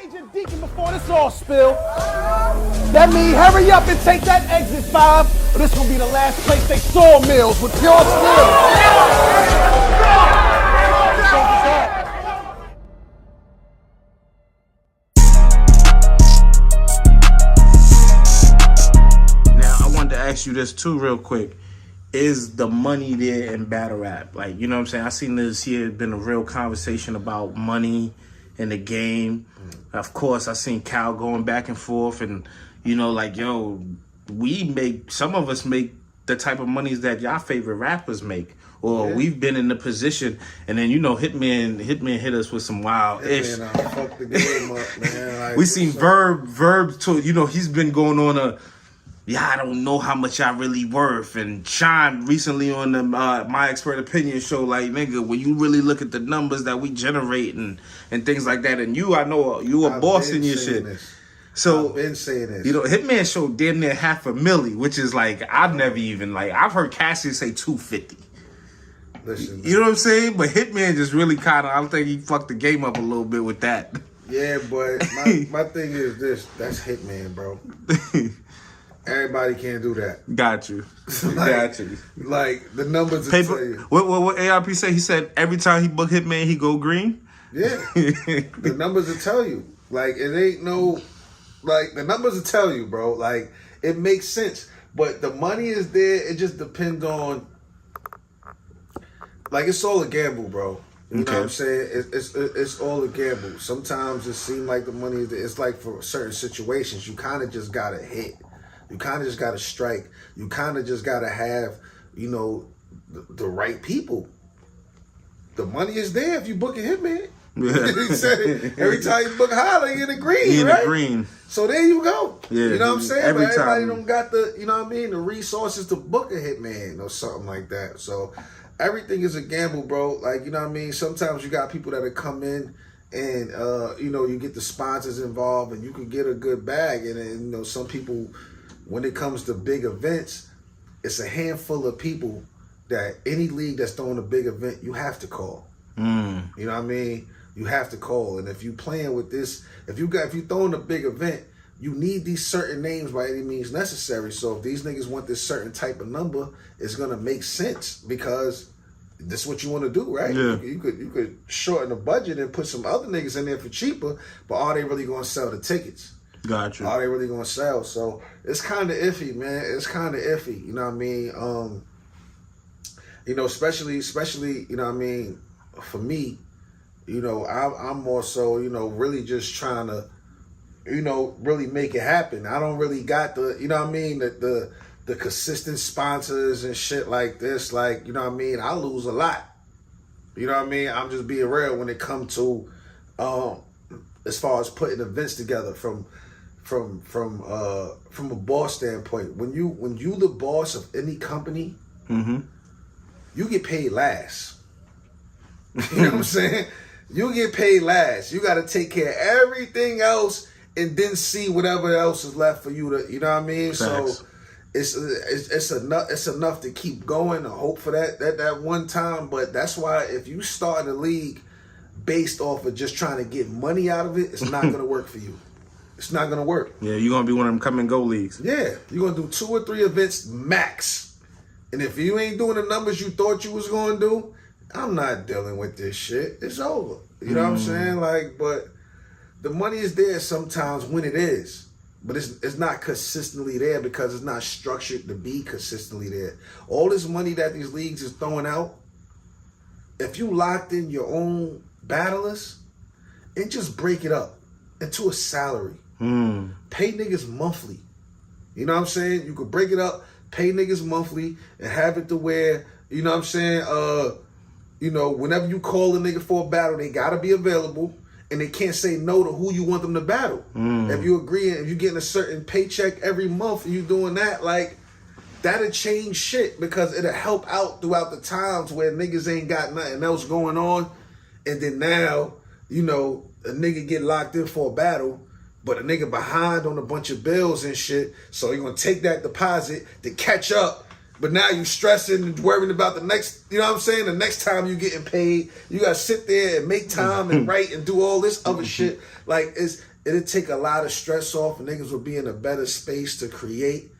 Major Deacon before this all spill. That means hurry up and take that exit 5, or this will be the last place they sawmills with pure steel. Now, I wanted to ask you this too real quick. Is the money there in battle rap? Like, you know what I'm saying? I seen this here been a real conversation about money in the game. Of course, I seen Cal going back and forth and, you know, like, yo, some of us make the type of monies that y'all favorite rappers make. Or we've been in the position, and then, you know, Hitman hit us with some wild ish. Fuck the game up, man. Like, we seen Verb too, you know, he's been going on I don't know how much I really worth. And Sean recently on the My Expert Opinion show, like, nigga, when you really look at the numbers that we generate and things like that, and I know you a boss in your shit. So I've been saying this. You know, Hitman showed damn near $500,000, which is like, I've heard Cassie say 250. Listen, you know what I'm saying? But Hitman just really kind of, I think he fucked the game up a little bit with that. Yeah, but my thing is this: that's Hitman, bro. Everybody can't do that. Got you. Got you. Like, the numbers will tell you. What ARP say? He said every time he book Hitman, he go green? Yeah. The numbers will tell you. Like, it ain't no... Like, the numbers will tell you, bro. Like, it makes sense. But the money is there. It just depends on... Like, it's all a gamble, bro. You know what I'm saying? It's all a gamble. Sometimes it seems like the money is there. It's like for certain situations, you kind of just got to hit. You kind of just got to strike. You kind of just got to have, you know, the right people. The money is there if you book a Hitman. He said it. Every time you book Holler, you in the green, right? The green. So there you go. Yeah, you know what I'm saying? Every but everybody time. don't got the, you know what I mean, the resources to book a Hitman or something like that. So everything is a gamble, bro. Like, you know what I mean? Sometimes you got people that come in and, you know, you get the sponsors involved and you can get a good bag. And then, you know, some people... When it comes to big events, it's a handful of people that any league that's throwing a big event, you have to call. You know what I mean? You have to call. And if you playing with this, if you throwing a big event, you need these certain names by any means necessary. So if these niggas want this certain type of number, it's gonna make sense because this is what you want to do, right? Yeah. You could shorten the budget and put some other niggas in there for cheaper, but are they really gonna sell the tickets? Got you. Are they really gonna sell? So it's kind of iffy, man. It's kind of iffy. You know what I mean? You know, especially, you know what I mean? For me, you know, I'm more so, you know, really just trying to, you know, really make it happen. I don't really got the, you know what I mean? The consistent sponsors and shit like this. Like, you know what I mean? I lose a lot. You know what I mean? I'm just being real when it comes to, as far as putting events together from a boss standpoint. When you the boss of any company, you get paid last. You know what I'm saying? You get paid last. You got to take care of everything else and then see whatever else is left for you to, you know what I mean? Facts. So it's enough to keep going and hope for that one time. But that's why if you start a league based off of just trying to get money out of it, it's not going to work for you. It's not going to work. Yeah, you're going to be one of them come and go leagues. Yeah, you're going to do 2 or 3 events max. And if you ain't doing the numbers you thought you was going to do, I'm not dealing with this shit. It's over. You know what I'm saying? Like, but the money is there sometimes when it is. But it's not consistently there because it's not structured to be consistently there. All this money that these leagues is throwing out, if you locked in your own battlers and just break it up into a salary. Pay niggas monthly. You know what I'm saying? You could break it up, pay niggas monthly, and have it to where, you know what I'm saying, you know, whenever you call a nigga for a battle, they gotta be available, and they can't say no to who you want them to battle. If you agree, if you're getting a certain paycheck every month and you doing that, like, that'll change shit because it'll help out throughout the times where niggas ain't got nothing else going on, and then now, you know, a nigga get locked in for a battle, but a nigga behind on a bunch of bills and shit, so you're gonna take that deposit to catch up But now you stressing and worrying about the next, you know what I'm saying? The next time you getting paid, you gotta sit there and make time and write and do all this other shit. Like it'd take a lot of stress off, and niggas would be in a better space to create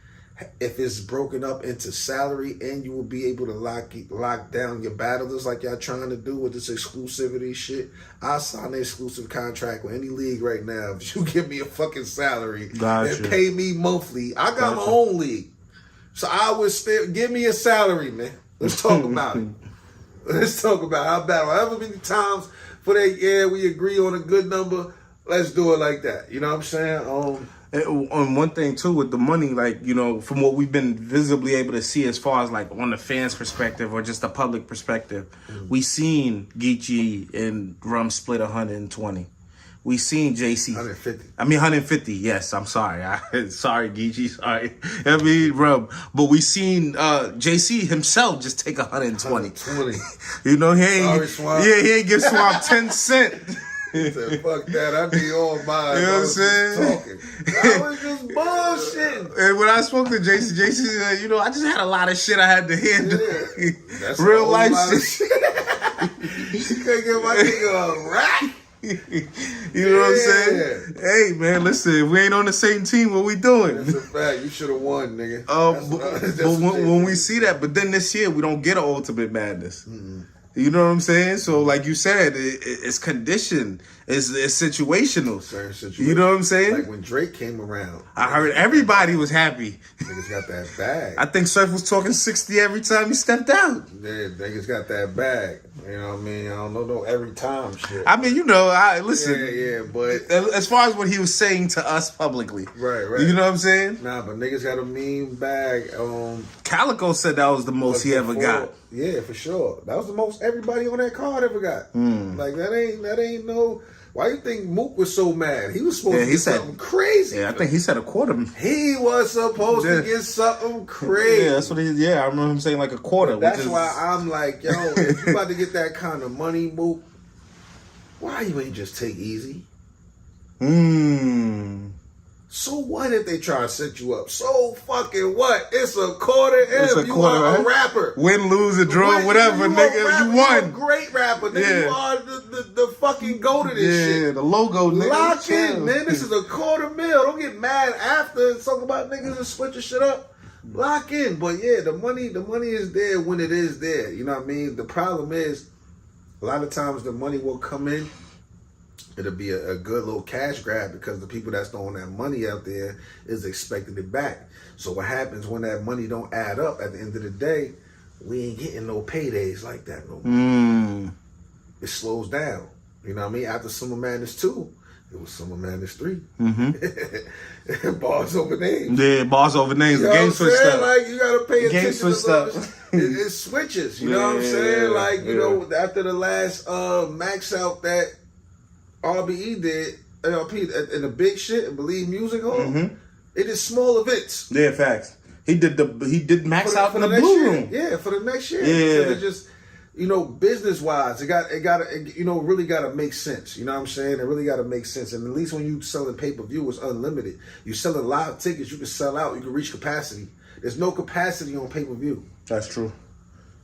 if it's broken up into salary, and you will be able to lock down your battlers like y'all trying to do with this exclusivity shit. I'll sign an exclusive contract with any league right now if you give me a fucking salary and pay me monthly. I got my own league. So I would give me a salary, man. Let's talk about it. Let's talk about how battle. However many times for that, yeah, we agree on a good number. Let's do it like that. You know what I'm saying? On one thing too with the money, like, you know, from what we've been visibly able to see as far as like on the fans' perspective or just the public perspective, we seen Jjdd and Rum split 120. We seen JC 150. I mean 150. Yes, I'm sorry. Sorry, Jjdd. Sorry. I mean Rum. But we seen JC himself just take 120. 120. You know, he ain't. Swamp. Yeah, he ain't give Swamp 10 cents. He said, fuck that, I be all mine. You know what I'm saying? I was just bullshitting. And when I spoke to JC said, you know, I just had a lot of shit I had to handle. Yeah. That's real life shit. You can't get my nigga a rack. You know what I'm saying? Hey, man, listen, if we ain't on the same team, what we doing? That's a fact. You should have won, nigga. But when we see that, but then this year, we don't get an Ultimate Madness. Mm-hmm. You know what I'm saying? So, like you said, it's conditioned. It's situational. Certain situation. You know what I'm saying? Like when Drake came around. I heard everybody was happy. Niggas got that bag. I think Surf was talking 60 every time he stepped out. Yeah, niggas got that bag. You know what I mean? I don't know no every time shit. I mean, you know, listen. Yeah, but as far as what he was saying to us publicly. Right. You know what I'm saying? Nah, but niggas got a mean bag. Calico said that was the most he ever got. Yeah, for sure. That was the most everybody on that card ever got. Like that ain't no. Why you think Mook was so mad? He was supposed to get something crazy. Yeah, I think he said a quarter. He was supposed to get something crazy. Yeah, that's what he. Yeah, I remember him saying like a quarter. But that's why I'm like, yo, if you about to get that kind of money, Mook, why you ain't just take Eazy? So what if they try to set you up? So fucking what? It's a quarter M. You are a rapper. Win, lose, or draw, whatever, nigga. You won. You a great rapper, nigga. Yeah. You are the fucking go to this shit. Yeah, the logo, nigga. Lock in, man. This is a $250,000. Don't get mad after and talk about niggas and switching shit up. Lock in. But yeah, the money is there when it is there. You know what I mean? The problem is, a lot of times the money will come in. It'll be a good little cash grab because the people that's throwing that money out there is expecting it back. So what happens when that money don't add up at the end of the day, we ain't getting no paydays like that no more. It slows down. You know what I mean? After Summer Madness 2, it was Summer Madness 3. Bars over names. Yeah, bars over names. You The game switched up. Like, you got to pay attention game switched up. It switches. You know what I'm saying? Like, you know, after the last max out that RBE did, ARP, and the big shit, and Believe Music Hall, it is small events. Yeah, facts. He did max out in the Blue Room. Yeah, for the next year. Yeah. It just, you know, business wise, it really got to make sense. You know what I'm saying? It really got to make sense. And at least when you selling pay-per-view, it's unlimited. You selling live tickets, you can sell out, you can reach capacity. There's no capacity on pay-per-view. That's true.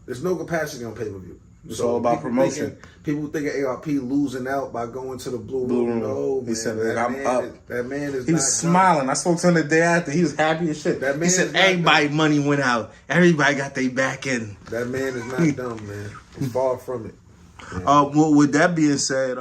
There's no capacity on pay-per-view. It's all about promotion. People thinking ARP losing out by going to the Blue Room. No, man. He said, I'm up. That man is He was smiling. I spoke to him the day after. He was happy as shit. He said, everybody money went out. Everybody got their back in. That man is not dumb, man. He's far from it. Well, with that being said,